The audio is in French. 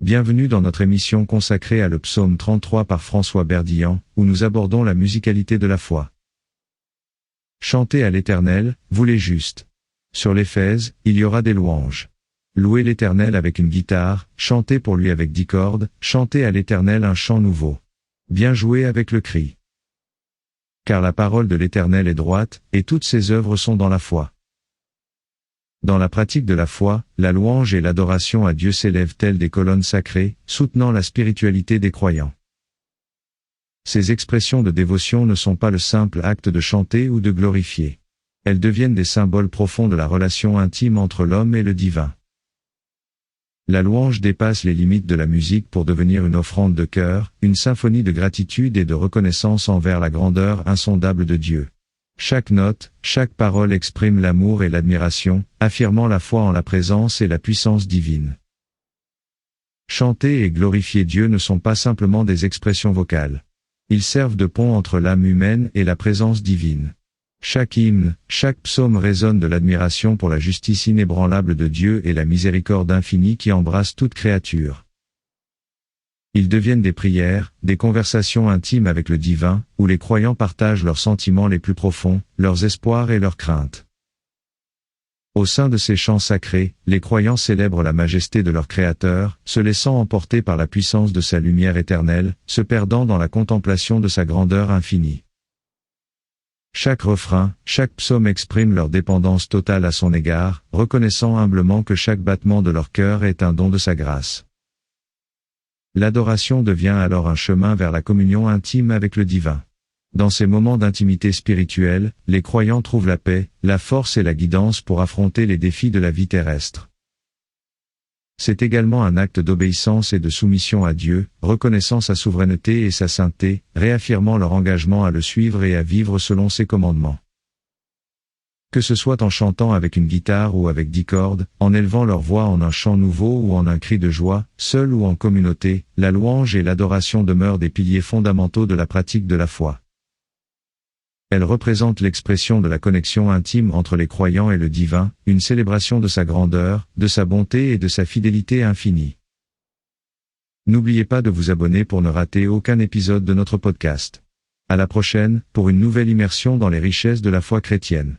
Bienvenue dans notre émission consacrée à le psaume 33 par François Berdillan, où nous abordons la musicalité de la foi. Chantez à l'Éternel, vous les justes. Sur l'Éphèse, il y aura des louanges. Louez l'Éternel avec une guitare, chantez pour lui avec 10 cordes, chantez à l'Éternel un chant nouveau. Bien jouer avec le cri. Car la parole de l'Éternel est droite, et toutes ses œuvres sont dans la foi. Dans la pratique de la foi, la louange et l'adoration à Dieu s'élèvent telles des colonnes sacrées, soutenant la spiritualité des croyants. Ces expressions de dévotion ne sont pas le simple acte de chanter ou de glorifier. Elles deviennent des symboles profonds de la relation intime entre l'homme et le divin. La louange dépasse les limites de la musique pour devenir une offrande de cœur, une symphonie de gratitude et de reconnaissance envers la grandeur insondable de Dieu. Chaque note, chaque parole exprime l'amour et l'admiration, affirmant la foi en la présence et la puissance divine. Chanter et glorifier Dieu ne sont pas simplement des expressions vocales. Ils servent de pont entre l'âme humaine et la présence divine. Chaque hymne, chaque psaume résonne de l'admiration pour la justice inébranlable de Dieu et la miséricorde infinie qui embrasse toute créature. Ils deviennent des prières, des conversations intimes avec le divin, où les croyants partagent leurs sentiments les plus profonds, leurs espoirs et leurs craintes. Au sein de ces chants sacrés, les croyants célèbrent la majesté de leur Créateur, se laissant emporter par la puissance de sa lumière éternelle, se perdant dans la contemplation de sa grandeur infinie. Chaque refrain, chaque psaume exprime leur dépendance totale à son égard, reconnaissant humblement que chaque battement de leur cœur est un don de sa grâce. L'adoration devient alors un chemin vers la communion intime avec le divin. Dans ces moments d'intimité spirituelle, les croyants trouvent la paix, la force et la guidance pour affronter les défis de la vie terrestre. C'est également un acte d'obéissance et de soumission à Dieu, reconnaissant sa souveraineté et sa sainteté, réaffirmant leur engagement à le suivre et à vivre selon ses commandements. Que ce soit en chantant avec une guitare ou avec 10 cordes, en élevant leur voix en un chant nouveau ou en un cri de joie, seul ou en communauté, la louange et l'adoration demeurent des piliers fondamentaux de la pratique de la foi. Elles représentent l'expression de la connexion intime entre les croyants et le divin, une célébration de sa grandeur, de sa bonté et de sa fidélité infinie. N'oubliez pas de vous abonner pour ne rater aucun épisode de notre podcast. À la prochaine, pour une nouvelle immersion dans les richesses de la foi chrétienne.